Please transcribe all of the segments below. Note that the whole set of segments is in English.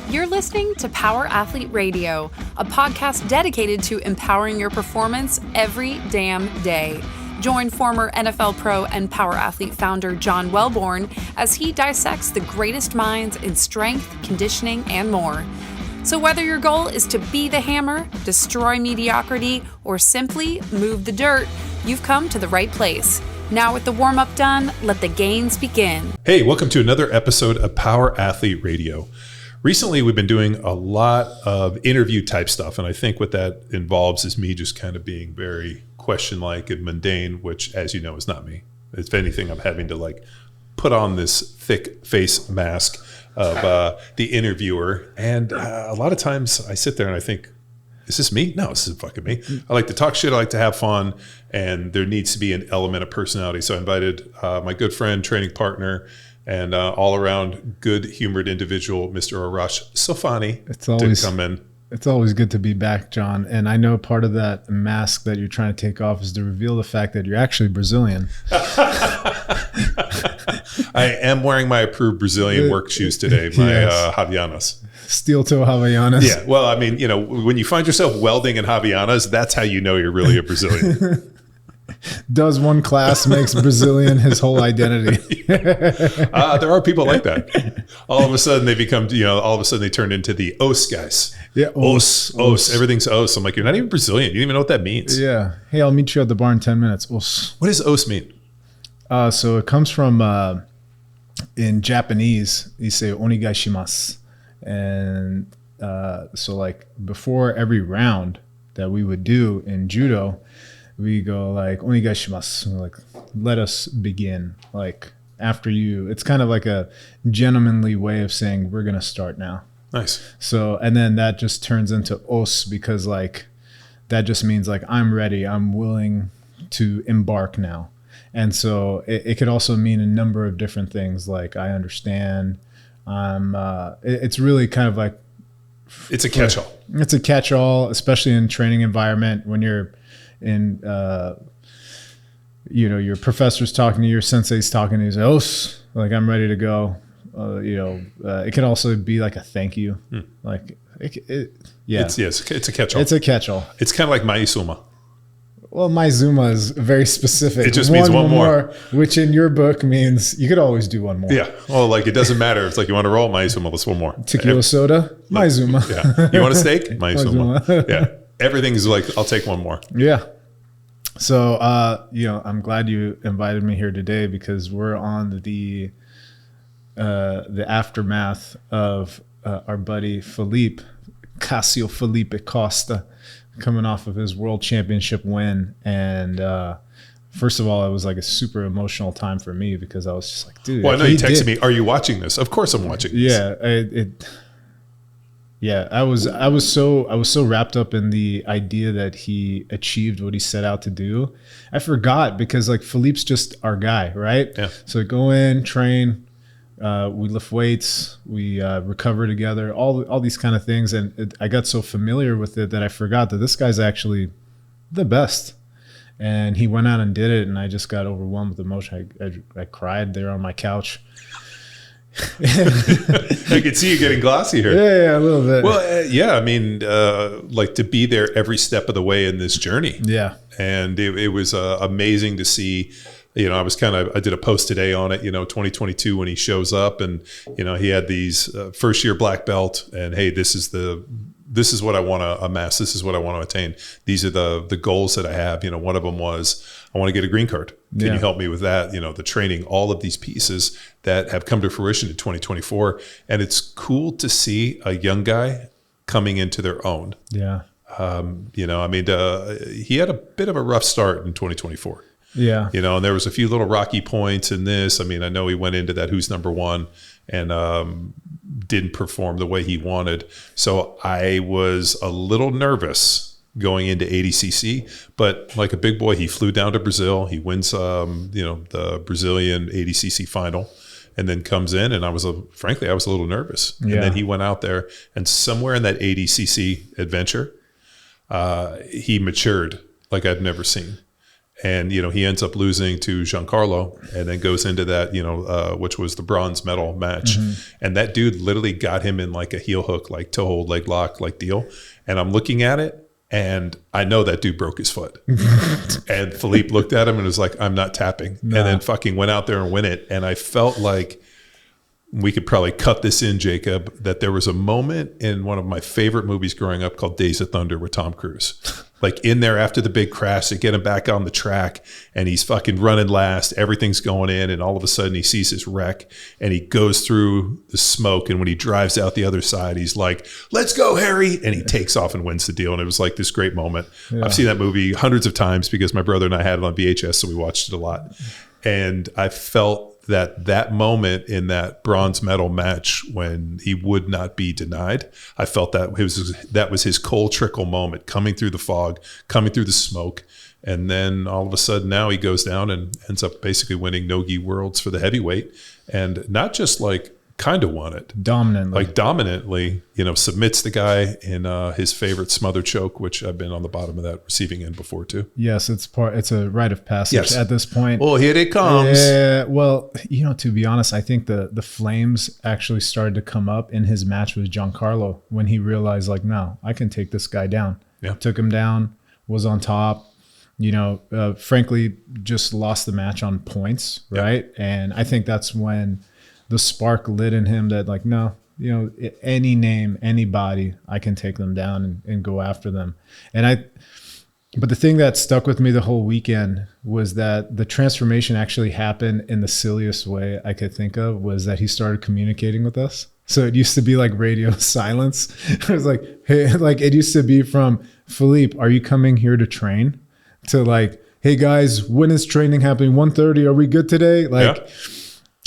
You're listening to Power Athlete Radio, a podcast dedicated to empowering your performance every damn day. Join former NFL pro and Power Athlete founder John Welborn as he dissects the greatest minds in strength, conditioning, and more. So whether your goal is to be the hammer, destroy mediocrity, or simply move the dirt, you've come to the right place. Now with the warm-up done, let the gains begin. Hey, welcome to another episode of Power Athlete Radio. Recently, we've been doing a lot of interview type stuff, and I think what that involves is me just kind of being very question-like and mundane, which, as you know, is not me. If anything, I'm having to put on this thick face mask of the interviewer, and a lot of times I sit there and I think, is this me? No, this isn't fucking me. I like to talk shit, I like to have fun, and there needs to be an element of personality. So I invited my good friend, training partner, and all-around good-humored individual, Mr. Arash Soofiani, to come in. It's always good to be back, John. And I know part of that mask that you're trying to take off is to reveal the fact that you're actually Brazilian. I am wearing my approved Brazilian work shoes today, my Havaianas. Steel-toe Havaianas. Yeah, well, I mean, you know, when you find yourself welding in Havaianas, that's how you know you're really a Brazilian. Does one class makes Brazilian his whole identity. There are people like that. All of a sudden they become, all of a sudden they turn into the os guys. Yeah, os. Everything's os. I'm like, you're not even Brazilian. You don't even know what that means. Yeah. Hey, I'll meet you at the bar in 10 minutes. Os. What does os mean? So it comes from, in Japanese, you say onigaishimasu. And so before every round that we would do in judo, we go onigaishimasu, let us begin. After you, it's kind of like a gentlemanly way of saying we're gonna start now. Nice. So, and then that just turns into os because that just means I'm ready, I'm willing to embark now. And so it could also mean a number of different things. I understand. It's really kind of it's a catch-all. It's a catch-all, especially in training environment when you're in, your professor's talking to you, your sensei's talking to you, say, os, I'm ready to go. It can also be a thank you. Yeah. It's a catch-all. It's a catch-all. It's kind of like maizuma. Well, maizuma is very specific. It just means one more. Which in your book means you could always do one more. Yeah. Well, it doesn't matter. It's you want to roll maizuma, let's one more. Tequila soda, maizuma. Yeah. You want a steak? Maizuma. Yeah. Everything's I'll take one more. Yeah. So, I'm glad you invited me here today because we're on the aftermath of our buddy Felipe Costa coming off of his world championship win. And first of all, it was a super emotional time for me because I was just dude. Well, I know you texted me, are you watching this? Of course I'm watching this. Yeah. I was so wrapped up in the idea that he achieved what he set out to do. I forgot because Philippe's just our guy, right? Yeah. So go in, train, we lift weights, we recover together, all these kind of things. And I got so familiar with it that I forgot that this guy's actually the best. And he went out and did it. And I just got overwhelmed with emotion. I cried there on my couch. I could see you getting glossy here. Yeah, a little bit. Well, I mean, to be there every step of the way in this journey. Yeah. And it was amazing to see. I did a post today on it, 2022 when he shows up and, he had these first year black belt and, hey, this is what I want to amass. This is what I want to attain. These are the goals that I have. One of them was I want to get a green card. Can you help me with that? The training, all of these pieces that have come to fruition in 2024. And it's cool to see a young guy coming into their own. Yeah. He had a bit of a rough start in 2024. Yeah. And there was a few little rocky points in this. I mean, I know he went into that who's number one and didn't perform the way he wanted. So I was a little nervous going into ADCC, but like a big boy, he flew down to Brazil. He wins, the Brazilian ADCC final and then comes in. And I was a little nervous. Yeah. And then he went out there and somewhere in that ADCC adventure, he matured like I've never seen. And, he ends up losing to Giancarlo and then goes into that, which was the bronze medal match. And that dude literally got him in like a heel hook, like toe hold, leg lock, like deal. And I'm looking at it and I know that dude broke his foot. And Philippe looked at him and was like, I'm not tapping. Nah. And then fucking went out there and win it. And I felt like we could probably cut this in, Jacob, that there was a moment in one of my favorite movies growing up called Days of Thunder with Tom Cruise. Like in there after the big crash, they get him back on the track and he's fucking running last. Everything's going in. And all of a sudden he sees his wreck and he goes through the smoke. And when he drives out the other side, he's like, let's go, Harry. And he takes off and wins the deal. And it was like this great moment. Yeah. I've seen that movie hundreds of times because my brother and I had it on VHS. So we watched it a lot. And I felt that moment in that bronze medal match when he would not be denied, I felt that was his Cole Trickle moment, coming through the fog, coming through the smoke. And then all of a sudden now he goes down and ends up basically winning no-gi worlds for the heavyweight. And not just like kind of won it. Dominantly, submits the guy in his favorite smother choke, which I've been on the bottom of that receiving end before too. Yes, it's a rite of passage at this point. Oh, here it comes. Well, to be honest, I think the flames actually started to come up in his match with Giancarlo when he realized like, no, I can take this guy down. Yeah. Took him down, was on top. Frankly, just lost the match on points, right? Yeah. And I think that's when the spark lit in him that like, no, any name, anybody, I can take them down and go after them. But the thing that stuck with me the whole weekend was that the transformation actually happened in the silliest way I could think of, was that he started communicating with us. So it used to be like radio silence. I was like, hey, like it used to be from Philippe, are you coming here to train? To like, hey guys, when is training happening? 1:30, are we good today? Like, yeah.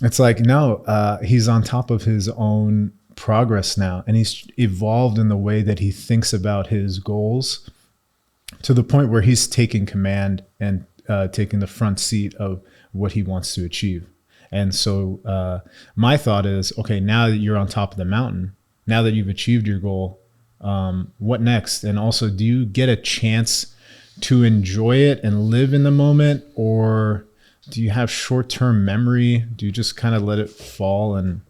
It's like, no, he's on top of his own progress now. And he's evolved in the way that he thinks about his goals to the point where he's taking command and taking the front seat of what he wants to achieve. And so my thought is, okay, now that you're on top of the mountain, now that you've achieved your goal, what next? And also, do you get a chance to enjoy it and live in the moment, or do you have short-term memory? Do you just kind of let it fall and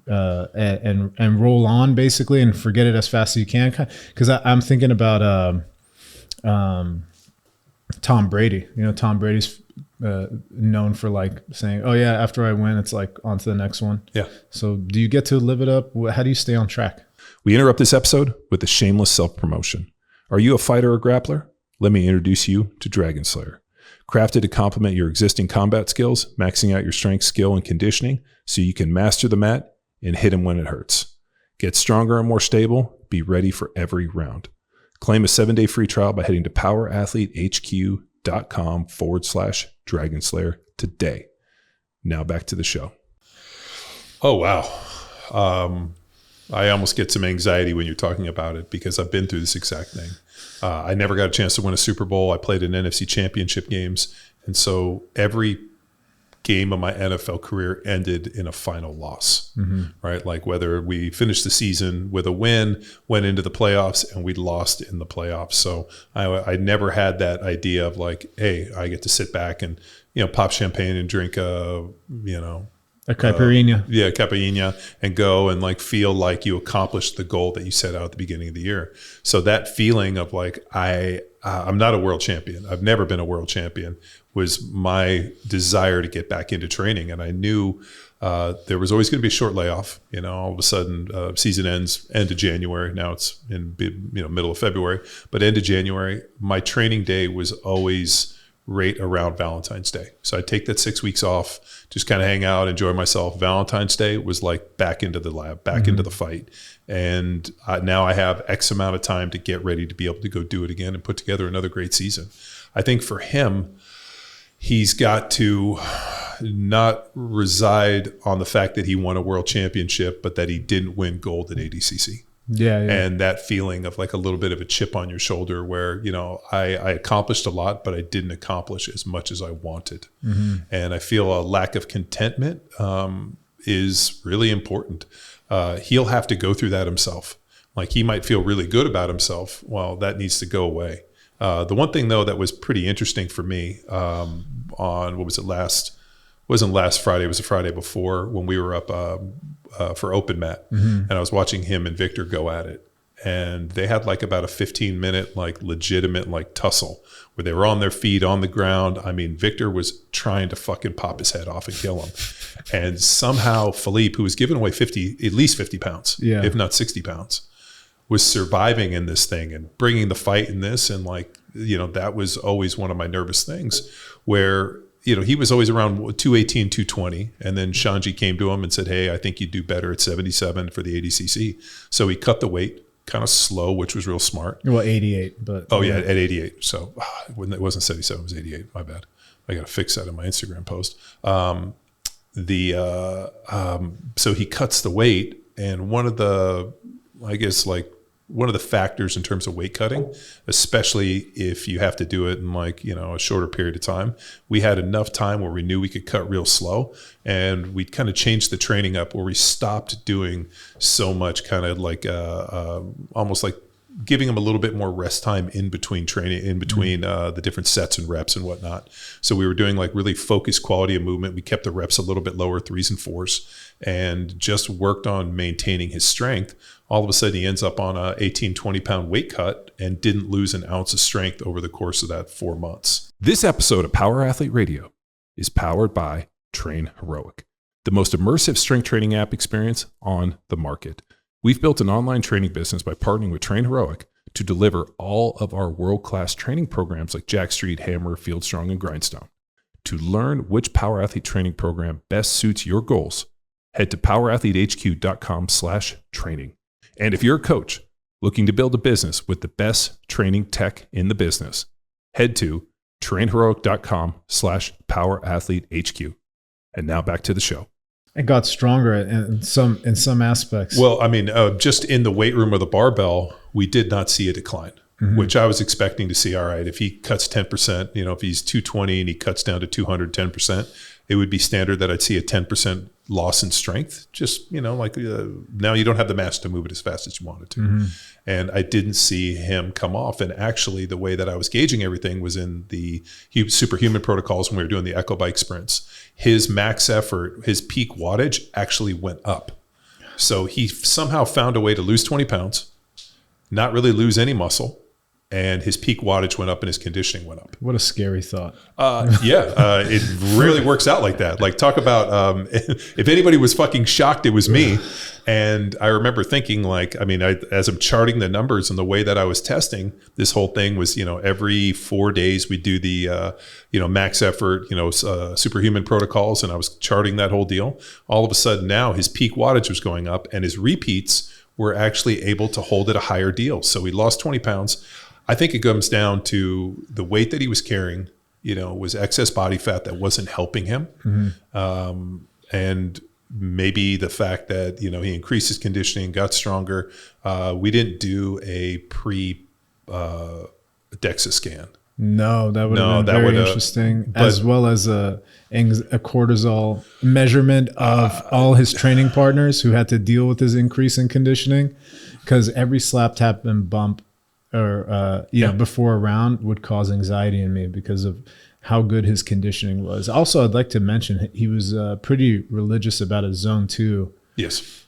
roll on basically and forget it as fast as you can? Because I'm thinking about Tom Brady. Tom Brady's known for like saying, oh yeah, after I win, it's like on to the next one. Yeah. So do you get to live it up? How do you stay on track? We interrupt this episode with a shameless self-promotion. Are you a fighter or grappler? Let me introduce you to Dragon Slayer. Crafted to complement your existing combat skills, maxing out your strength, skill, and conditioning so you can master the mat and hit him when it hurts. Get stronger and more stable. Be ready for every round. Claim a 7-day free trial by heading to powerathletehq.com/Dragon Slayer today. Now back to the show. Oh, wow. I almost get some anxiety when you're talking about it because I've been through this exact thing. I never got a chance to win a Super Bowl. I played in NFC championship games. And so every game of my NFL career ended in a final loss, right? Like whether we finished the season with a win, went into the playoffs, and we lost in the playoffs. So I never had that idea of like, hey, I get to sit back and, pop champagne and drink a caipirinha. Caipirinha, and go and like feel like you accomplished the goal that you set out at the beginning of the year. So that feeling of like, I'm not a world champion. I've never been a world champion, was my desire to get back into training. And I knew there was always going to be a short layoff. All of a sudden season ends end of January. Now it's in middle of February, but end of January, my training day was always right around Valentine's Day. So I take that 6 weeks off, just kind of hang out, enjoy myself. Valentine's Day was like back into the lab, back into the fight. And now I have X amount of time to get ready to be able to go do it again and put together another great season. I think for him, he's got to not reside on the fact that he won a world championship, but that he didn't win gold at ADCC. Yeah. And that feeling of like a little bit of a chip on your shoulder where, I accomplished a lot, but I didn't accomplish as much as I wanted. And I feel a lack of contentment is really important. He'll have to go through that himself. Like he might feel really good about himself. Well, that needs to go away. The one thing though that was pretty interesting for me on what was it wasn't last Friday, it was the Friday before when we were up for open mat, and I was watching him and Victor go at it, and they had like about a 15-minute like legitimate like tussle where they were on their feet on the ground. I mean, Victor was trying to fucking pop his head off and kill him, and somehow Felipe, who was giving away at least 50 pounds, if not 60 pounds, was surviving in this thing and bringing the fight in this. And like, that was always one of my nervous things where, he was always around 218, 220. And then Shanji came to him and said, hey, I think you'd do better at 77 for the ADCC. So he cut the weight kind of slow, which was real smart. Well, 88, but. Oh yeah, at 88. So it wasn't 77, it was 88. My bad. I got to fix that in my Instagram post. So he cuts the weight, and one of the factors in terms of weight cutting, especially if you have to do it in like, a shorter period of time, we had enough time where we knew we could cut real slow, and we kind of changed the training up where we stopped doing so much kind of like almost like giving them a little bit more rest time in between training, in between the different sets and reps and whatnot. So we were doing like really focused quality of movement. We kept the reps a little bit lower, 3s and 4s, and just worked on maintaining his strength. All of a sudden he ends up on a 18, 20 pound weight cut and didn't lose an ounce of strength over the course of that 4 months. This episode of Power Athlete Radio is powered by Train Heroic, the most immersive strength training app experience on the market. We've built an online training business by partnering with Train Heroic to deliver all of our world-class training programs like Jack Street, Hammer, Field Strong, and Grindstone. To learn which Power Athlete training program best suits your goals, head to powerathletehq.com/training. And if you're a coach looking to build a business with the best training tech in the business, head to trainheroic.com/powerathletehq. And now back to the show. It got stronger in some aspects. Well, I mean, just in the weight room or the barbell, we did not see a decline, which I was expecting to see. All right, if he cuts 10%, if he's 220 and he cuts down to 200, 10%, it would be standard that I'd see a 10% loss in strength. Just, now you don't have the mass to move it as fast as you wanted to. And I didn't see him come off. And actually the way that I was gauging everything was in the superhuman protocols when we were doing the Echo Bike sprints. His max effort, his peak wattage actually went up. So he somehow found a way to lose 20 pounds, not really lose any muscle, and his peak wattage went up and his conditioning went up. What a scary thought. It really works out like that. Like, talk about, if anybody was fucking shocked, it was me. And I remember thinking as I'm charting the numbers and the way that I was testing, this whole thing was, every 4 days we do the, max effort, superhuman protocols. And I was charting that whole deal. All of a sudden now his peak wattage was going up and his repeats were actually able to hold at a higher deal. So he lost 20 pounds. I think it comes down to the weight that he was carrying, was excess body fat that wasn't helping him. And maybe the fact that, he increased his conditioning, got stronger. We didn't do a pre-DEXA scan. No, that would have been very interesting, as well as a cortisol measurement of all his training partners who had to deal with his increase in conditioning, because every slap, tap, and bump before a round would cause anxiety in me because of how good his conditioning was. Also, I'd like to mention he was pretty religious about his zone 2. Yes.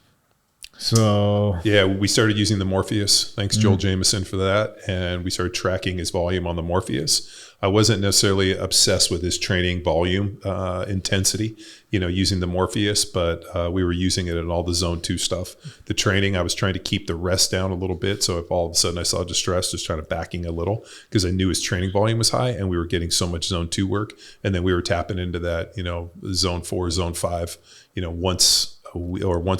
So yeah, we started using the Morpheus. Thanks, Joel Jameson, for that. And we started tracking his volume on the Morpheus. I wasn't necessarily obsessed with his training volume intensity, using the Morpheus, but we were using it in all the zone 2 stuff. The training, I was trying to keep the rest down a little bit. So if all of a sudden I saw distress, just trying to backing a little, because I knew his training volume was high and we were getting so much zone 2 work. And then we were tapping into that, zone 4, zone 5, once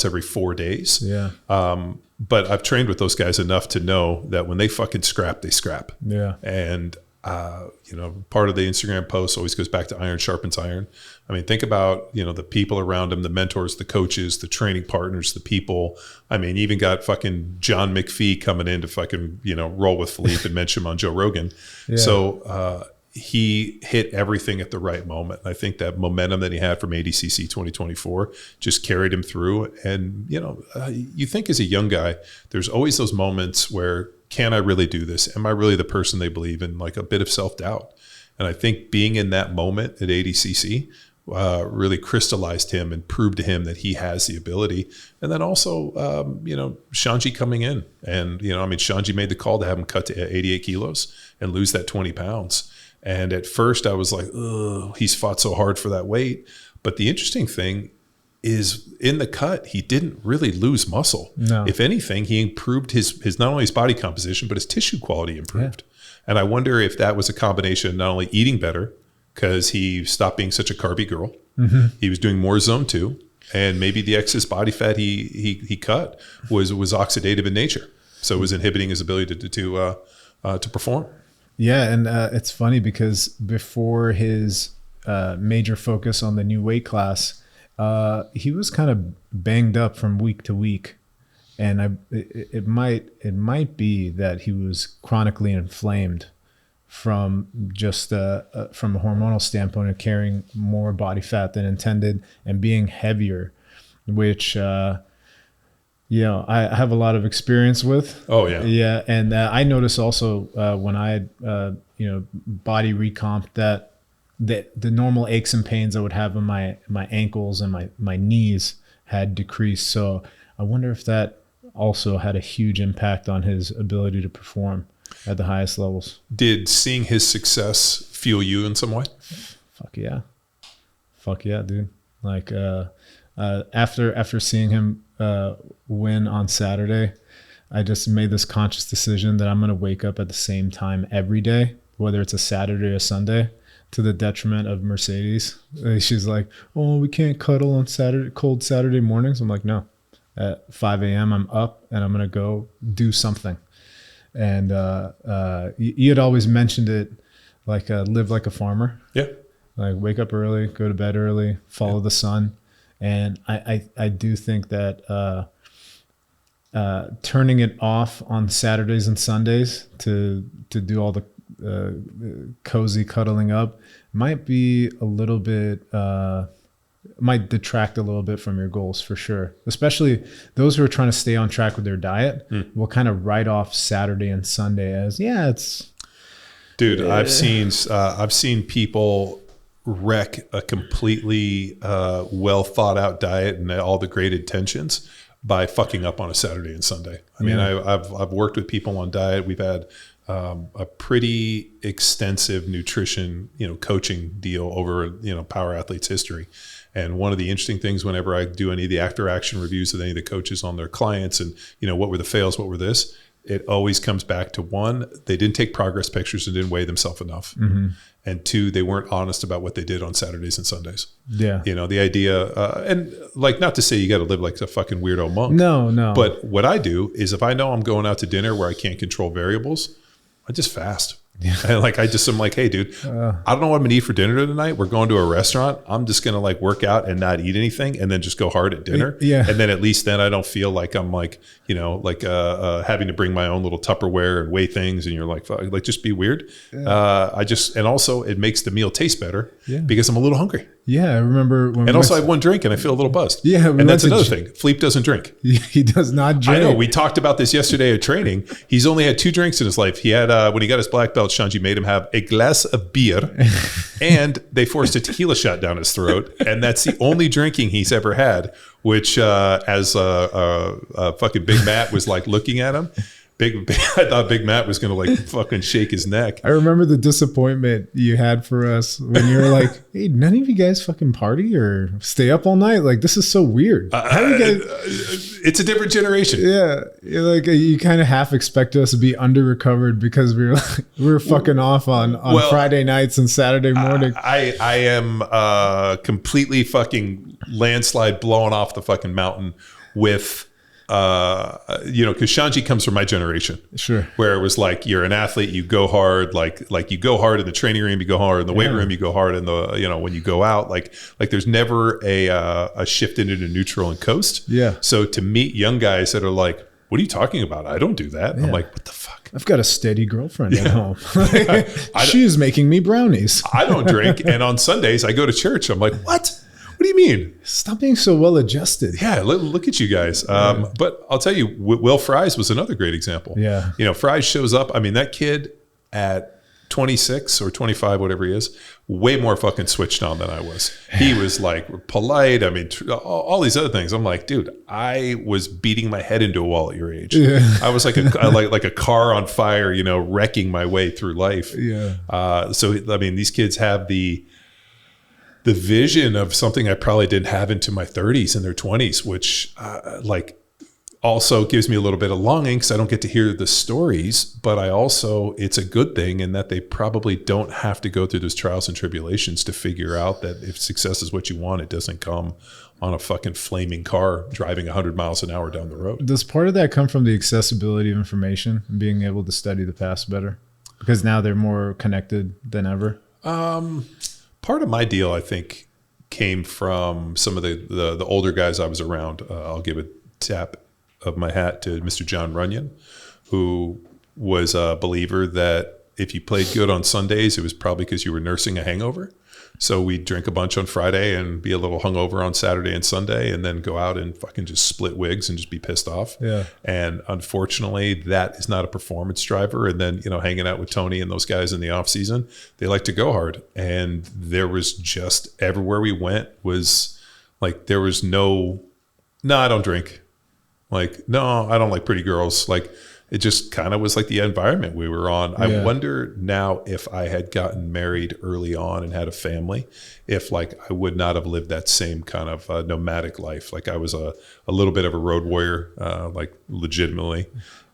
every 4 days. Yeah. But I've trained with those guys enough to know that when they fucking scrap, they scrap. Yeah. And, part of the Instagram post always goes back to iron sharpens iron. I mean, think about, the people around him, the mentors, the coaches, the training partners, the people. I mean, you even got fucking John McPhee coming in to fucking, roll with Felipe and mention him on Joe Rogan. Yeah. So, he hit everything at the right moment. I think that momentum that he had from ADCC 2024 just carried him through. And, you think as a young guy, there's always those moments where can I really do this? Am I really the person they believe in? Like a bit of self-doubt. And I think being in that moment at ADCC really crystallized him and proved to him that he has the ability. And then also, Shanji coming in. And, Shanji made the call to have him cut to 88 kilos and lose that 20 pounds. And at first I was like, oh, he's fought so hard for that weight. But the interesting thing is in the cut, he didn't really lose muscle. No. If anything, he improved his not only his body composition, but his tissue quality improved. Yeah. And I wonder if that was a combination of not only eating better, because he stopped being such a carby girl. Mm-hmm. He was doing more zone 2. And maybe the excess body fat he cut was oxidative in nature. So it was inhibiting his ability to perform. Yeah, and it's funny because before his major focus on the new weight class, he was kind of banged up from week to week, and it might be that he was chronically inflamed from just from a hormonal standpoint of carrying more body fat than intended and being heavier, which I have a lot of experience with. Oh yeah, yeah, and I noticed also when I had body recomped that the normal aches and pains I would have in my ankles and my knees had decreased. So I wonder if that also had a huge impact on his ability to perform at the highest levels. Did seeing his success fuel you in some way? Fuck yeah, dude. Like after seeing him win on Saturday, I just made this conscious decision that I'm going to wake up at the same time every day, whether it's a Saturday or Sunday, to the detriment of Mercedes. She's like, oh, we can't cuddle on cold Saturday mornings. I'm like, no, at 5 a.m. I'm up and I'm going to go do something. And you had always mentioned it, like live like a farmer. Yeah. Like wake up early, go to bed early, follow the sun. And I do think that turning it off on Saturdays and Sundays to do all the cozy cuddling up might be a little bit might detract a little bit from your goals for sure. Especially those who are trying to stay on track with their diet will kind of write off Saturday and Sunday as it's. Dude, I've seen people wreck a completely well thought out diet and all the great intentions by fucking up on a Saturday and Sunday. I mean, I've worked with people on diet. We've had a pretty extensive nutrition, coaching deal over, Power Athletes history. And one of the interesting things whenever I do any of the after action reviews with any of the coaches on their clients and, what were the fails, what were this, it always comes back to one, they didn't take progress pictures and didn't weigh themselves enough. Mm-hmm. And two, they weren't honest about what they did on Saturdays and Sundays. Yeah. The idea, and like, not to say you got to live like a fucking weirdo monk. No. But what I do is if I know I'm going out to dinner where I can't control variables, I just fast. Yeah. And I'm like, hey, dude, I don't know what I'm gonna eat for dinner tonight. We're going to a restaurant. I'm just gonna work out and not eat anything, and then just go hard at dinner. Yeah. And then at least then I don't feel like I'm having to bring my own little Tupperware and weigh things, and you're like just be weird. Yeah. And also it makes the meal taste better because I'm a little hungry. Yeah, I remember when. And also I have one drink and I feel a little buzzed. Yeah, and that's another thing. Felipe doesn't drink. He does not drink. I know. We talked about this yesterday at training. He's only had 2 drinks in his life. He had when he got his black belt, Shanji made him have a glass of beer, and they forced a tequila shot down his throat, and that's the only drinking he's ever had. Which, as fucking Big Matt was looking at him. I thought Big Matt was going to fucking shake his neck. I remember the disappointment you had for us when you were like, hey, none of you guys fucking party or stay up all night? This is so weird. How do you guys? It's a different generation. Yeah. You kind of half expect us to be under recovered because we were fucking off on Friday nights and Saturday morning. I am completely fucking landslide blowing off the fucking mountain with... because Shanji comes from my generation, sure, where it was you're an athlete, you go hard, like you go hard in the training room, you go hard in the weight room, you go hard in the, when you go out, like there's never a shift into neutral and coast. Yeah. So to meet young guys that are like, what are you talking about? I don't do that. Yeah. I'm like, what the fuck? I've got a steady girlfriend at home. She's making me brownies. I don't drink. And on Sundays I go to church. I'm like, what? What What do you mean? Stop being so well adjusted. Yeah, look at you guys. But I'll tell you, Will Fries was another great example. Yeah. You know, Fries shows up. I mean, that kid at 26 or 25, whatever he is, way more fucking switched on than I was. He was like polite. I mean, all these other things. I'm like, dude, I was beating my head into a wall at your age. Yeah. I was like like a car on fire, you know, wrecking my way through life. Yeah. So, I mean, these kids have the vision of something I probably didn't have into my 30s and their 20s, which like also gives me a little bit of longing because I don't get to hear the stories, but it's a good thing in that they probably don't have to go through those trials and tribulations to figure out that if success is what you want, it doesn't come on a fucking flaming car driving 100 miles an hour down the road. Does part of that come from the accessibility of information and being able to study the past better? Because now they're more connected than ever? Part of my deal, I think, came from some of the older guys I was around. I'll give a tap of my hat to Mr. John Runyon, who was a believer that if you played good on Sundays, it was probably because you were nursing a hangover. So we'd drink a bunch on Friday and be a little hungover on Saturday and Sunday, and then go out and fucking just split wigs and just be pissed off. Yeah. And unfortunately, that is not a performance driver. And then, you know, hanging out with Tony and those guys in the off season, they like to go hard. And there was just everywhere we went was like, there was no, I don't drink. Like, no, I don't like pretty girls. Like, it just kind of was like the environment we were on. Yeah. I wonder now if I had gotten married early on and had a family, if like I would not have lived that same kind of nomadic life. Like I was a little bit of a road warrior, like legitimately.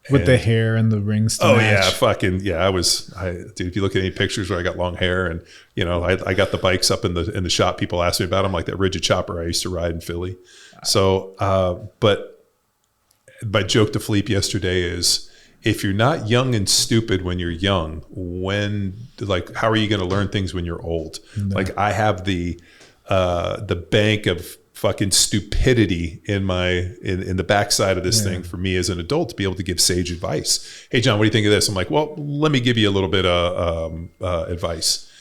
With the hair and the rings to match. Dude, if you look at any pictures where I got long hair and, you know, I got the bikes up in the shop, people ask me about them, like that rigid chopper I used to ride in Philly. So, but my joke to Felipe yesterday is, if you're not young and stupid when you're young, how are you going to learn things when you're old? No. Like I have the bank of fucking stupidity in the backside of this thing for me as an adult to be able to give sage advice. Hey, John, what do you think of this? I'm like, well, let me give you a little bit of advice.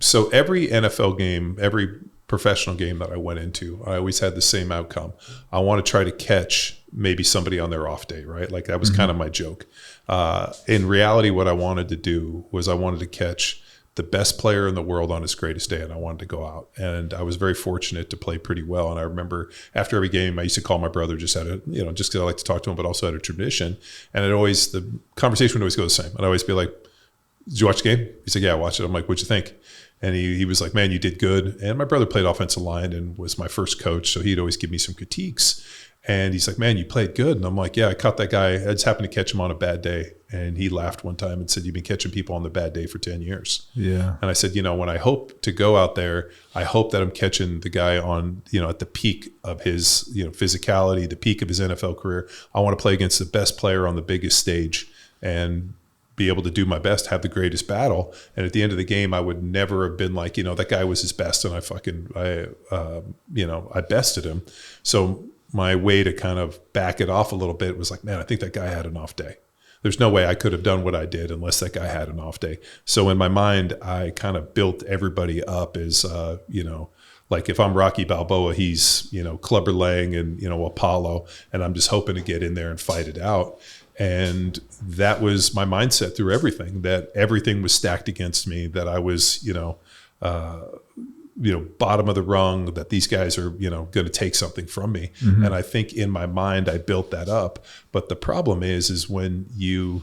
So every NFL game, every professional game that I went into, I always had the same outcome. I want to try to catch maybe somebody on their off day, right? Like that was kind of my joke. In reality, what I wanted to do was I wanted to catch the best player in the world on his greatest day, and I wanted to go out. And I was very fortunate to play pretty well. And I remember after every game, I used to call my brother just because I like to talk to him, but also had a tradition. And the conversation would always go the same. I'd always be like, did you watch the game? He's like, yeah, I watched it. I'm like, what'd you think? And he was like, man, you did good. And my brother played offensive line and was my first coach, so he'd always give me some critiques. And he's like, man, you played good. And I'm like, yeah, I caught that guy. I just happened to catch him on a bad day. And he laughed one time and said, you've been catching people on the bad day for 10 years. Yeah. And I said, when I hope to go out there, I hope that I'm catching the guy on, at the peak of his, physicality, the peak of his NFL career. I want to play against the best player on the biggest stage and be able to do my best, have the greatest battle. And at the end of the game, I would never have been like, that guy was his best. And I bested him. So my way to kind of back it off a little bit was like, man, I think that guy had an off day. There's no way I could have done what I did unless that guy had an off day. So in my mind, I kind of built everybody up as, like if I'm Rocky Balboa, he's, Clubber Lang and, Apollo, and I'm just hoping to get in there and fight it out. And that was my mindset through everything, that everything was stacked against me, that I was, bottom of the rung, that these guys are, going to take something from me. Mm-hmm. And I think in my mind, I built that up. But the problem is when you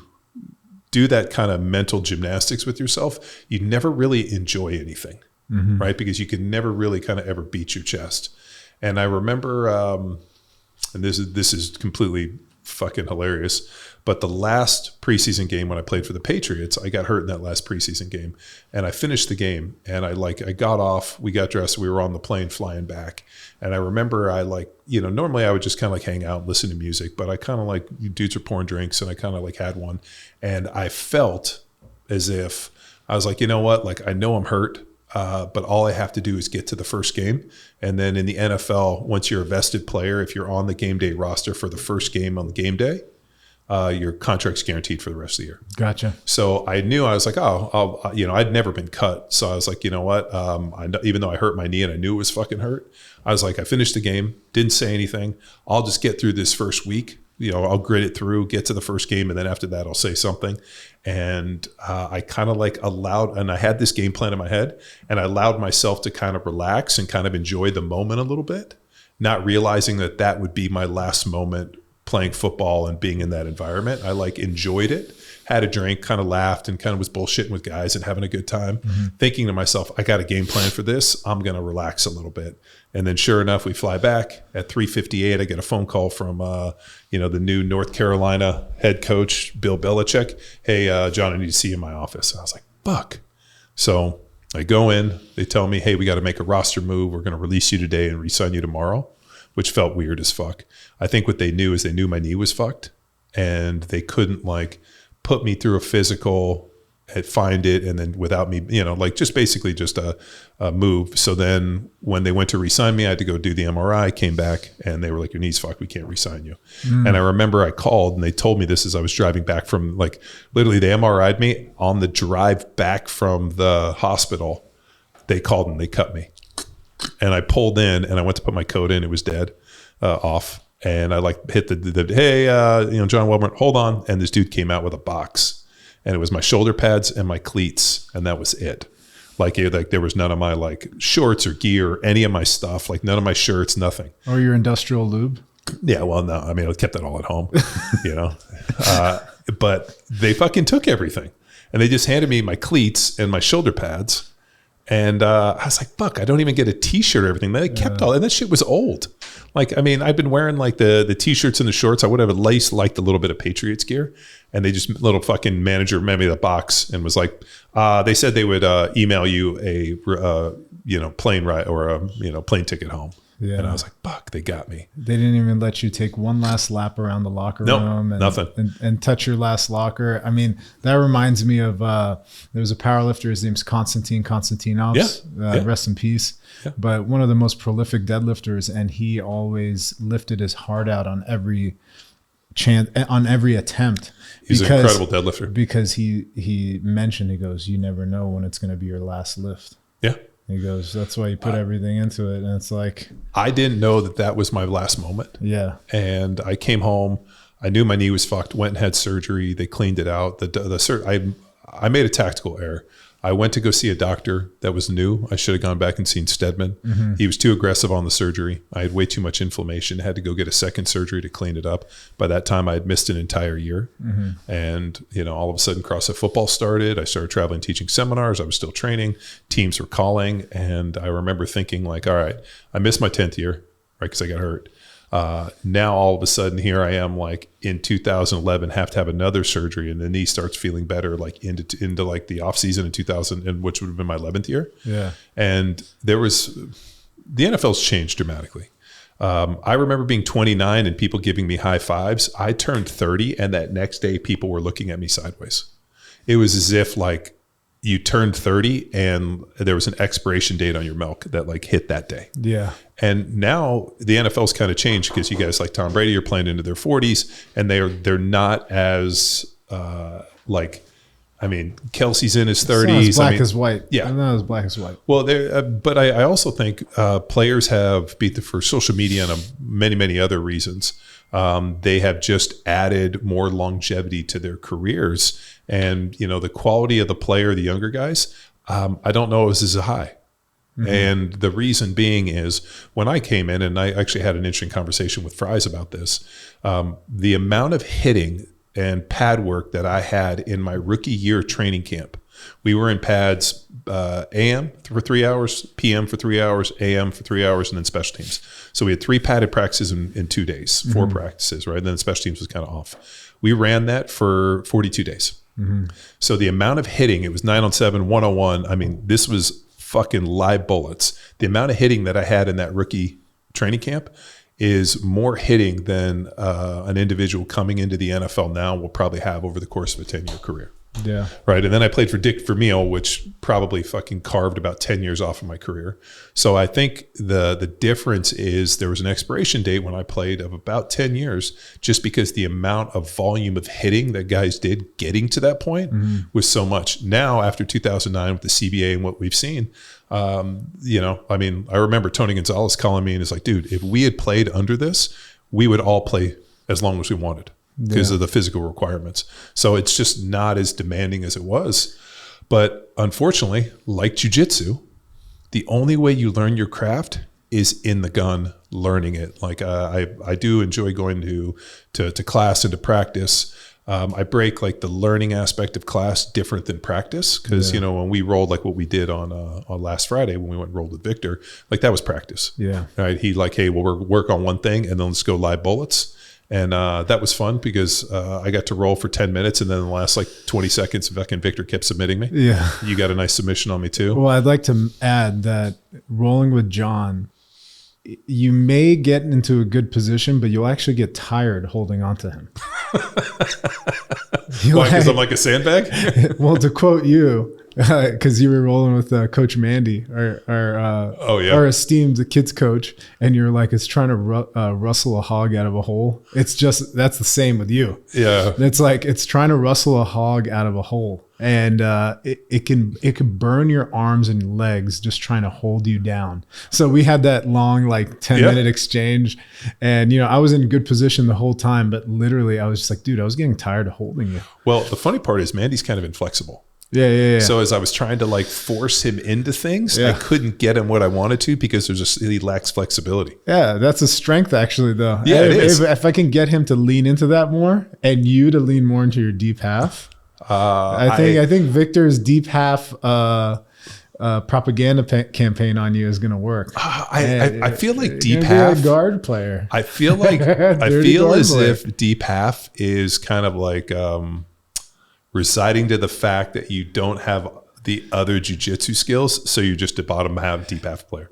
do that kind of mental gymnastics with yourself, you never really enjoy anything, right? Because you can never really kind of ever beat your chest. And I remember, and this is completely fucking hilarious, but the last preseason game when I played for the Patriots, I got hurt in that last preseason game, and I finished the game, and I got off, we got dressed, we were on the plane flying back, and I remember normally I would just kind of hang out and listen to music, but I kind of dudes were pouring drinks, and I kind of had one, and I felt as if I was like, you know what, I know I'm hurt, but all I have to do is get to the first game. And then in the NFL, once you're a vested player, if you're on the game day roster for the first game on the game day, your contract's guaranteed for the rest of the year. Gotcha. So I knew, I was like, I'd never been cut. So I was like, you know what? Even though I hurt my knee and I knew it was fucking hurt, I was like, I finished the game, didn't say anything. I'll just get through this first week. I'll grit it through, get to the first game, and then after that, I'll say something. And I kind of like allowed, and I had this game plan in my head, and I allowed myself to kind of relax and kind of enjoy the moment a little bit, not realizing that would be my last moment playing football and being in that environment. I like enjoyed it, had a drink, kind of laughed, and kind of was bullshitting with guys and having a good time, thinking to myself, I got a game plan for this. I'm going to relax a little bit. And then sure enough, we fly back at 3:58. I get a phone call from, the new North Carolina head coach, Bill Belichick. Hey, John, I need to see you in my office. And I was like, fuck. So I go in, they tell me, hey, we got to make a roster move. We're going to release you today and re-sign you tomorrow, which felt weird as fuck. I think what they knew is they knew my knee was fucked, and they couldn't like put me through a physical, find it, and then without me, just basically just a move. So then when they went to re-sign me, I had to go do the MRI, came back, and they were like, your knee's fucked, we can't re-sign you. And I remember I called, and they told me this as I was driving back from, like, literally they MRI'd me on the drive back from the hospital. They called and they cut me. And I pulled in, and I went to put my coat in. It was dead, off. And I like hit the hey, John Wellborn, hold on. And this dude came out with a box, and it was my shoulder pads and my cleats, and that was it. Like there was none of my like shorts or gear, or any of my stuff, like none of my shirts, nothing. Or your industrial lube? Yeah, well, no, I mean, I kept that all at home, but they fucking took everything, and they just handed me my cleats and my shoulder pads. And I was like, fuck, I don't even get a t-shirt or everything. They kept all, and that shit was old. Like, I mean, I've been wearing like the t-shirts and the shorts. I would have at least liked a little bit of Patriots gear. And they just, little fucking manager made me the box and was like, they said they would email you a, plane ride or a, plane ticket home. Yeah. And I was like, fuck, they got me. They didn't even let you take one last lap around the locker room and touch your last locker. I mean, that reminds me of, there was a powerlifter, his name's Konstantinovs, rest in peace. Yeah. But one of the most prolific deadlifters, and he always lifted his heart out on every attempt. He's an incredible deadlifter. Because he mentioned, he goes, you never know when it's going to be your last lift. Yeah. He goes, that's why you put everything into it. And it's like, I didn't know that was my last moment. Yeah. And I came home, I knew my knee was fucked, went and had surgery. They cleaned it out. I made a tactical error. I went to go see a doctor that was new. I should have gone back and seen Stedman. Mm-hmm. He was too aggressive on the surgery. I had way too much inflammation. Had to go get a second surgery to clean it up. By that time, I had missed an entire year. Mm-hmm. And, all of a sudden, CrossFit football started. I started traveling, teaching seminars. I was still training. Teams were calling. And I remember thinking like, all right, I missed my 10th year, right, because I got hurt. Now all of a sudden here I am like in 2011 have to have another surgery, and the knee starts feeling better like into like the off season in 2000, and which would have been my 11th year. Yeah. And the NFL's changed dramatically. I remember being 29 and people giving me high fives. I turned 30 and that next day people were looking at me sideways. It was as if like you turned 30 and there was an expiration date on your milk that like hit that day. Yeah. And now the NFL's kind of changed because you guys like Tom Brady are playing into their 40s, and they're not as Kelsey's in his 30s. It's not as black as white. Yeah. Not as black as white. Well, but I also think players have for social media and many, many other reasons. They have just added more longevity to their careers, and the quality of the player, the younger guys, I don't know is as high. Mm-hmm. And the reason being is when I came in, and I actually had an interesting conversation with Fries about this, the amount of hitting and pad work that I had in my rookie year training camp. We were in pads AM for 3 hours, PM for 3 hours, AM for 3 hours, and then special teams. So we had 3 padded practices in 2 days, 4 practices, right? And then special teams was kind of off. We ran that for 42 days. Mm-hmm. So the amount of hitting, it was 9-on-7, 1-on-1. I mean, this was fucking live bullets. The amount of hitting that I had in that rookie training camp is more hitting than an individual coming into the NFL now will probably have over the course of a 10-year career. Yeah. Right. And then I played for Dick Vermeil, which probably fucking carved about 10 years off of my career. So I think the difference is there was an expiration date when I played of about 10 years, just because the amount of volume of hitting that guys did getting to that point was so much. Now, after 2009 with the CBA and what we've seen, I remember Tony Gonzalez calling me and is like, dude, if we had played under this, we would all play as long as we wanted because of the physical requirements. So it's just not as demanding as it was. But unfortunately, like jiu-jitsu, the only way you learn your craft is in the gun, learning it. Like I do enjoy going to class and to practice. I break like the learning aspect of class different than practice, because when we rolled like what we did on last Friday when we went and rolled with Victor, like that was practice. Yeah, right. He like, hey, we'll work on one thing and then let's go live bullets. And that was fun because I got to roll for 10 minutes, and then the last like 20 seconds, fucking Victor kept submitting me. Yeah, you got a nice submission on me too. Well, I'd like to add that rolling with John, you may get into a good position, but you'll actually get tired holding on to him. Why? Because I'm like a sandbag? Well, to quote you, because you were rolling with Coach Mandy, our esteemed kids coach, and you're like, it's trying to rustle a hog out of a hole. It's just, that's the same with you. Yeah. It's like, it's trying to rustle a hog out of a hole. And it can burn your arms and legs just trying to hold you down. So we had that long, like 10-minute exchange, and I was in good position the whole time, but literally I was just like, dude, I was getting tired of holding you. Well, the funny part is Mandy's kind of inflexible. Yeah. So as I was trying to like force him into things, I couldn't get him what I wanted to because he lacks flexibility. Yeah, that's a strength actually, though. Yeah, it is. If I can get him to lean into that more, and you to lean more into your deep half. I think Victor's deep half propaganda campaign on you is going to work. I feel like deep half a guard player. I feel like if deep half is kind of like residing to the fact that you don't have the other jiu-jitsu skills, so you're just a bottom half deep half player.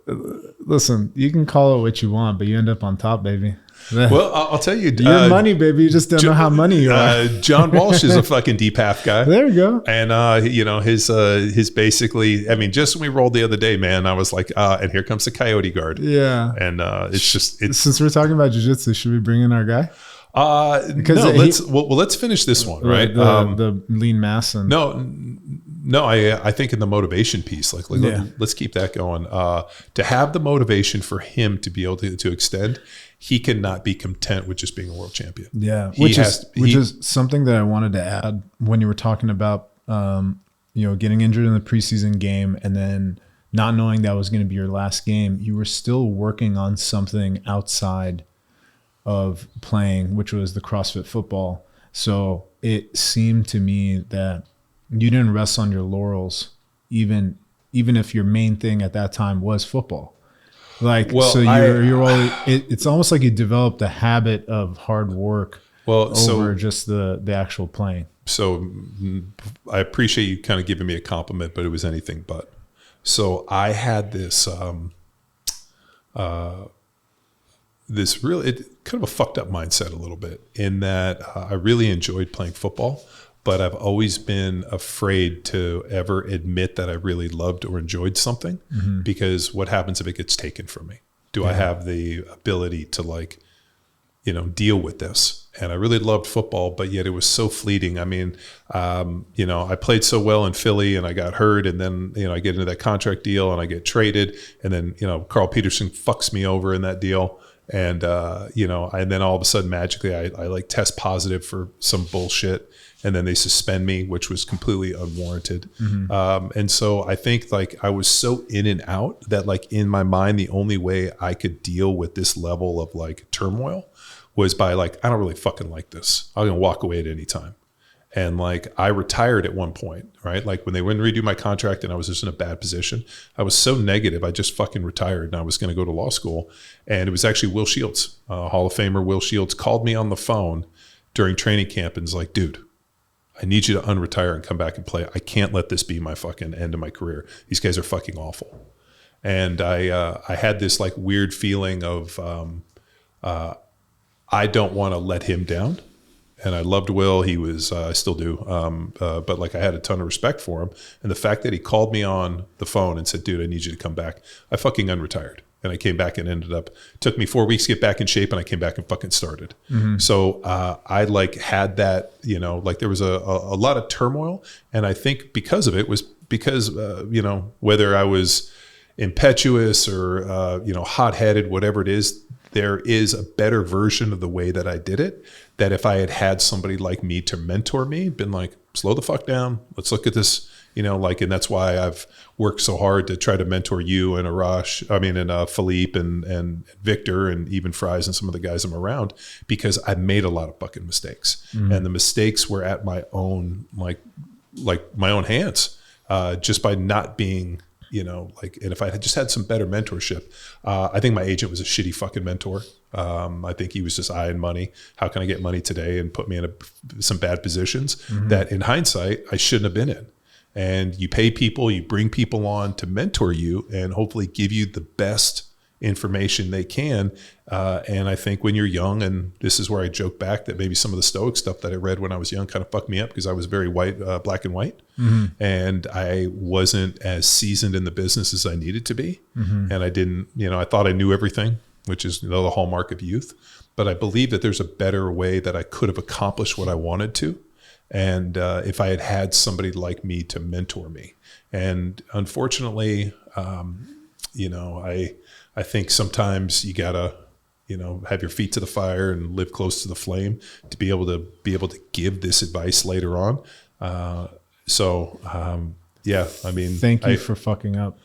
Listen, you can call it what you want, but you end up on top, baby. Well, I'll tell you. You're money, baby. You just don't know how money you are. John Walsh is a fucking deep half guy. There you go. And, his basically, I mean, just when we rolled the other day, man, I was like, and here comes the coyote guard. Yeah. And since we're talking about jiu-jitsu, should we bring in our guy? Let's finish this one, right? The lean mass. And No, I think in the motivation piece, let's keep that going. To have the motivation for him to be able to extend, he cannot be content with just being a world champion. Yeah, which is something that I wanted to add when you were talking about, getting injured in the preseason game and then not knowing that was going to be your last game. You were still working on something outside of playing, which was the CrossFit football. So it seemed to me that you didn't rest on your laurels, even if your main thing at that time was football. It's almost like you developed a habit of hard work over just the actual playing. So I appreciate you kind of giving me a compliment, but it was anything but. So I had this this really kind of a fucked up mindset a little bit, in that I really enjoyed playing football, but I've always been afraid to ever admit that I really loved or enjoyed something, because what happens if it gets taken from me? Do I have the ability to deal with this? And I really loved football, but yet it was so fleeting. I mean, I played so well in Philly and I got hurt, and then, I get into that contract deal and I get traded, and then, Carl Peterson fucks me over in that deal. And, and then all of a sudden magically I test positive for some bullshit, and then they suspend me, which was completely unwarranted. And so I think I was so in and out that in my mind, the only way I could deal with this level of turmoil was by I don't really fucking like this. I'm going to walk away at any time. And I retired at one point, right? When they went to redo my contract and I was just in a bad position, I was so negative, I just fucking retired, and I was going to go to law school. And it was actually Will Shields, Hall of Famer Will Shields, called me on the phone during training camp and was like, dude, I need you to unretire and come back and play. I can't let this be my fucking end of my career. These guys are fucking awful. And I had this weird feeling of I don't want to let him down. and I loved Will. He was, I still do. But like I had a ton of respect for him. And the fact that he called me on the phone and said, dude, I need you to come back. I fucking unretired. And I came back and took me 4 weeks to get back in shape, and I came back and fucking started. So I like had that, like there was a lot of turmoil. And I think because of it was because, whether I was impetuous or, hot-headed, whatever it is, there is a better version of the way that I did it, that if I had somebody like me to mentor me, been like, slow the fuck down, let's look at this, and that's why I've worked so hard to try to mentor you and Arash, and Felipe and Victor and even Fries and some of the guys I'm around, because I made a lot of fucking mistakes. And the mistakes were at my own, like my own hands, just by not being, and if I had just had some better mentorship, I think my agent was a shitty fucking mentor. I think he was just eyeing money. How can I get money today? And put me in some bad positions that in hindsight, I shouldn't have been in. And you pay people, you bring people on to mentor you and hopefully give you the best information they can. And I think when you're young, and this is where I joke back that maybe some of the Stoic stuff that I read when I was young kind of fucked me up because I was very white, black and white. And I wasn't as seasoned in the business as I needed to be. And I didn't, I thought I knew everything, which is the hallmark of youth. But I believe that there's a better way that I could have accomplished what I wanted to. And if I had somebody like me to mentor me. And unfortunately, I think sometimes you gotta, have your feet to the fire and live close to the flame to be able to give this advice later on. Thank you for fucking up.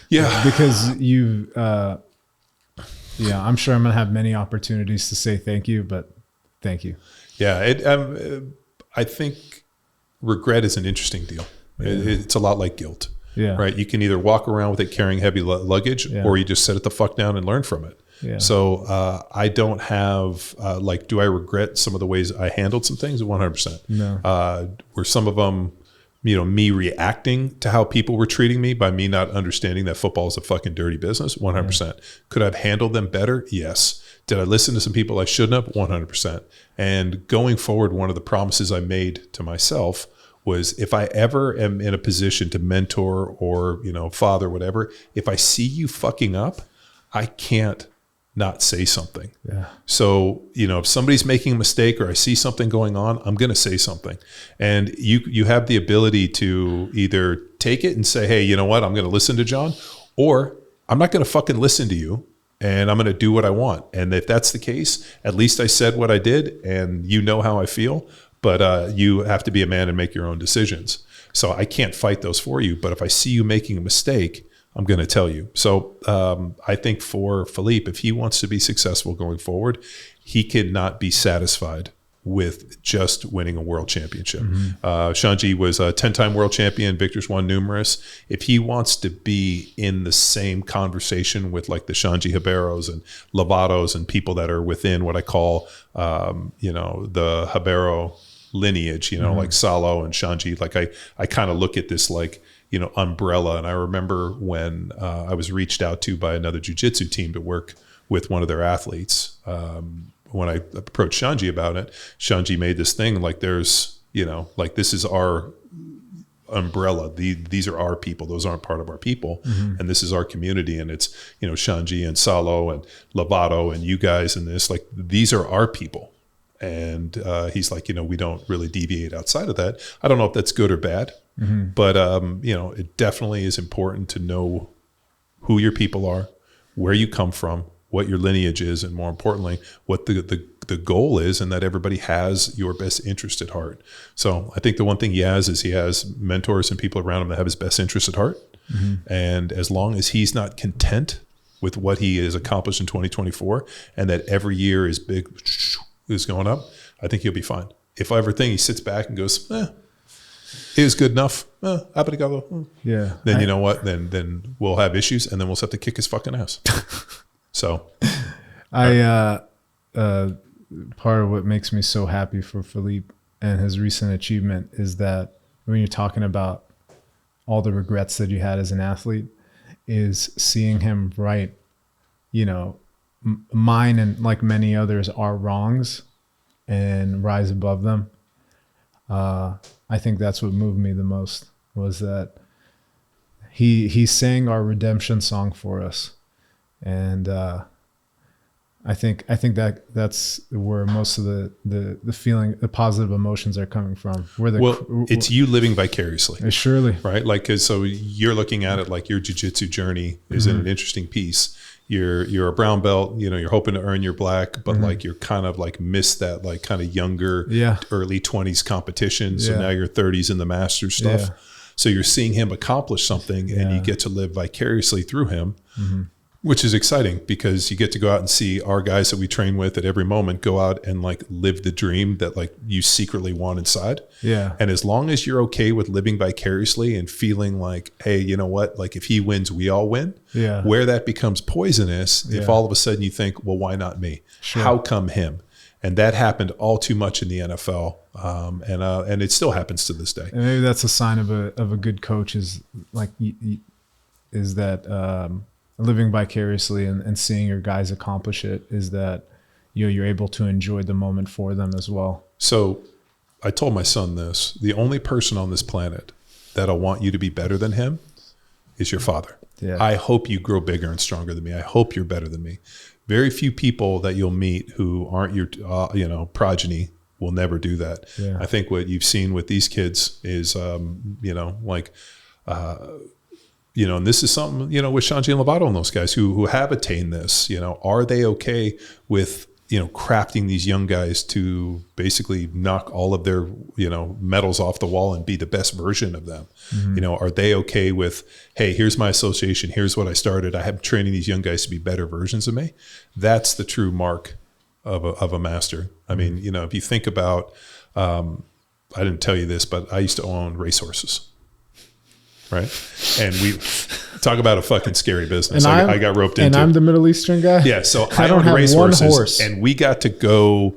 Yeah. Because you, I'm sure I'm going to have many opportunities to say thank you, but thank you. Yeah. I think regret is an interesting deal. It's a lot like guilt. Yeah. Right. You can either walk around with it carrying heavy luggage, or you just set it the fuck down and learn from it. Yeah. So I don't have do I regret some of the ways I handled some things? 100%. No. Were some of them, me reacting to how people were treating me by me not understanding that football is a fucking dirty business? 100%. Could I have handled them better? Yes. Did I listen to some people I shouldn't have? 100%. And going forward, one of the promises I made to myself was if I ever am in a position to mentor or, father, whatever, if I see you fucking up, I can't not say something. Yeah. So, if somebody's making a mistake or I see something going on, I'm going to say something. And you have the ability to either take it and say, hey, you know what? I'm going to listen to John, or I'm not going to fucking listen to you. And I'm going to do what I want. And if that's the case, at least I said what I did and how I feel. But you have to be a man and make your own decisions. So I can't fight those for you. But if I see you making a mistake, I'm going to tell you. So I think for Felipe, if he wants to be successful going forward, he cannot be satisfied with just winning a world championship. Shanji was a 10-time world champion. Victor's won numerous. If he wants to be in the same conversation with like the Shanji Haberos and Lovatos and people that are within what I call, the Habero lineage, like Salo and Shanji, like I kind of look at this like, umbrella. And I remember when I was reached out to by another jiu-jitsu team to work with one of their athletes, when I approached Shanji about it, Shanji made this thing like there's, this is our umbrella. These are our people. Those aren't part of our people. And this is our community. And it's, Shanji and Salo and Lovato and you guys and this, like, these are our people. And he's like, we don't really deviate outside of that. I don't know if that's good or bad, but, it definitely is important to know who your people are, where you come from, what your lineage is, and more importantly, what the goal is, and that everybody has your best interest at heart. So I think the one thing he has mentors and people around him that have his best interest at heart. And as long as he's not content with what he has accomplished in 2024, and that every year is going up, I think he'll be fine. If I ever think he sits back and goes, it was good enough, yeah, then you know what? Then we'll have issues, and then we'll have to kick his fucking ass. So, part of what makes me so happy for Felipe and his recent achievement is that when you're talking about all the regrets that you had as an athlete, is seeing him write, mine and like many others are wrongs and rise above them. I think that's what moved me the most, was that he sang our redemption song for us. And I think that's where most of the feeling, the positive emotions are coming from. It's you living vicariously. Surely. Right? Like, 'cause so you're looking at it like your jiu-jitsu journey is in an interesting piece. You're a brown belt, you're hoping to earn your black, but like you're kind of like missed that like kind of younger, early 20s competition. So now you're 30s in the master stuff. Yeah. So you're seeing him accomplish something and you get to live vicariously through him, which is exciting because you get to go out and see our guys that we train with at every moment go out and like live the dream that like you secretly want inside. Yeah. And as long as you're okay with living vicariously and feeling like, hey, you know what? Like if he wins, we all win. Yeah. Where that becomes poisonous, if all of a sudden you think, well, why not me? Sure. How come him? And that happened all too much in the NFL. And it still happens to this day. And maybe that's a sign of a good coach, is like, is that, living vicariously and seeing your guys accomplish it, is that you're able to enjoy the moment for them as well. So I told my son this: the only person on this planet that'll want you to be better than him is your father. Yeah. I hope you grow bigger and stronger than me. I hope you're better than me. Very few people that you'll meet who aren't your progeny will never do that. Yeah. I think what you've seen with these kids is and this is something, with Shanji and Lovato and those guys who have attained this, are they okay with, crafting these young guys to basically knock all of their, medals off the wall and be the best version of them? Are they okay with, hey, here's my association, here's what I started, I have training these young guys to be better versions of me? That's the true mark of a master. I mean, if you think about, I didn't tell you this, but I used to own racehorses. Right. And we talk about a fucking scary business. I got roped into. And I'm the Middle Eastern guy. Yeah. So I don't have racehorses, one horse. and we got to go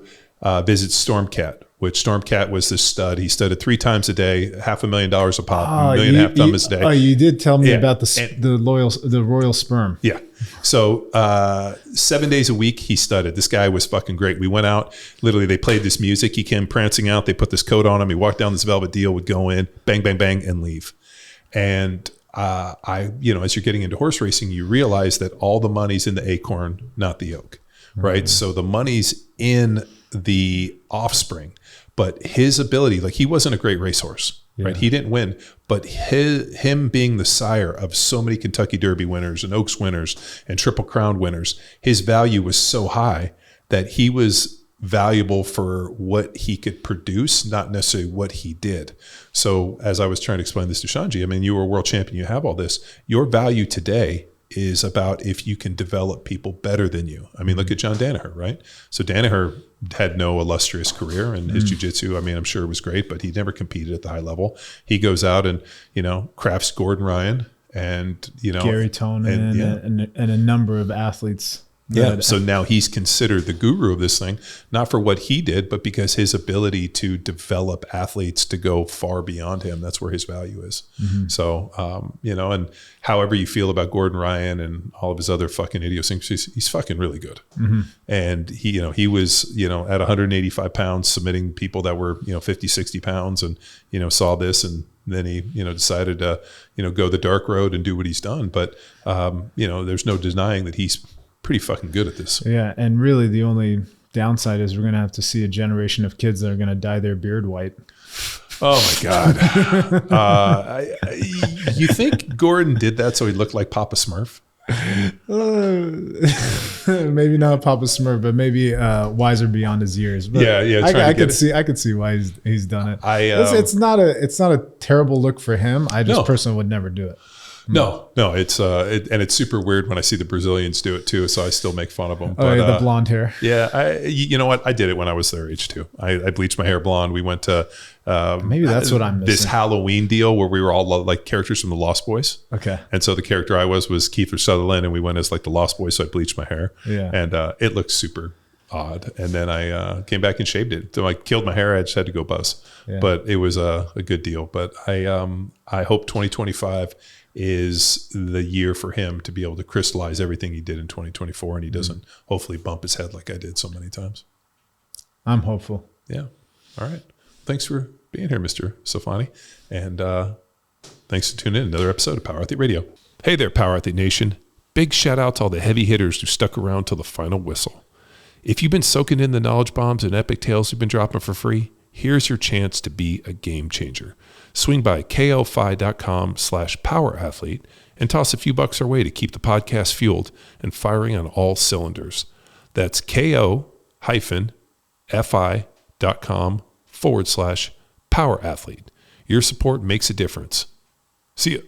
visit Stormcat, which Stormcat was this stud. He studded 3 times a day, $500,000 a pop, $1.5 million thumbs a day. Oh, you did tell me about the royal sperm. Yeah. So 7 days a week he studied. This guy was fucking great. We went out, literally they played this music. He came prancing out. They put this coat on him. He walked down this velvet deal, would go in, bang, bang, bang, and leave. And as you're getting into horse racing, you realize that all the money's in the acorn, not the yoke, right? Mm-hmm. So the money's in the offspring, but his ability, like he wasn't a great racehorse, right? He didn't win, but him being the sire of so many Kentucky Derby winners and Oaks winners and Triple Crown winners, his value was so high that he was valuable for what he could produce, not necessarily what he did. So as I was trying to explain this to Shanji, I mean, you were a world champion, you have all this. Your value today is about if you can develop people better than you. I mean, look at John Danaher, right? So Danaher had no illustrious career, and his jiu-jitsu, I mean, I'm sure it was great, but he never competed at the high level. He goes out and, crafts Gordon Ryan and, Gary Tonin and a number of athletes. Yeah. So now he's considered the guru of this thing, not for what he did, but because his ability to develop athletes to go far beyond him. That's where his value is. Mm-hmm. So, and however you feel about Gordon Ryan and all of his other fucking idiosyncrasies, he's fucking really good. Mm-hmm. And he was, at 185 pounds submitting people that were, 50, 60 pounds and, saw this, and then he, decided to, go the dark road and do what he's done. But, there's no denying that he's pretty fucking good at this. Yeah, and really the only downside is we're going to have to see a generation of kids that are going to dye their beard white. Oh my God. You think Gordon did that so he looked like Papa Smurf? Maybe not Papa Smurf, but maybe wiser beyond his years. But yeah. I could see why he's done it. It's not a terrible look for him. I just personally would never do it. No, it's and it's super weird when I see the Brazilians do it too. So I still make fun of them. But, the blonde hair. Yeah, you know what? I did it when I was their age too. I bleached my hair blonde. We went to maybe that's what I'm missing. This Halloween deal where we were all like characters from the Lost Boys. Okay. And so the character I was Kiefer Sutherland, and we went as like the Lost Boys. So I bleached my hair. Yeah. And it looked super odd. And then I came back and shaved it. So I killed my hair. I just had to go buzz. Yeah. But it was a good deal. But I hope 2025 is the year for him to be able to crystallize everything he did in 2024, and he doesn't hopefully bump his head like I did so many times. I'm hopeful. Yeah. All right. Thanks for being here, Mr. Soofiani. And thanks for tuning in to another episode of Power Athlete Radio. Hey there, Power Athlete Nation. Big shout out to all the heavy hitters who stuck around till the final whistle. If you've been soaking in the knowledge bombs and epic tales we've been dropping for free, here's your chance to be a game changer. Swing by kofi.com/powerathlete and toss a few bucks our way to keep the podcast fueled and firing on all cylinders. That's ko-fi.com/powerathlete. Your support makes a difference. See ya.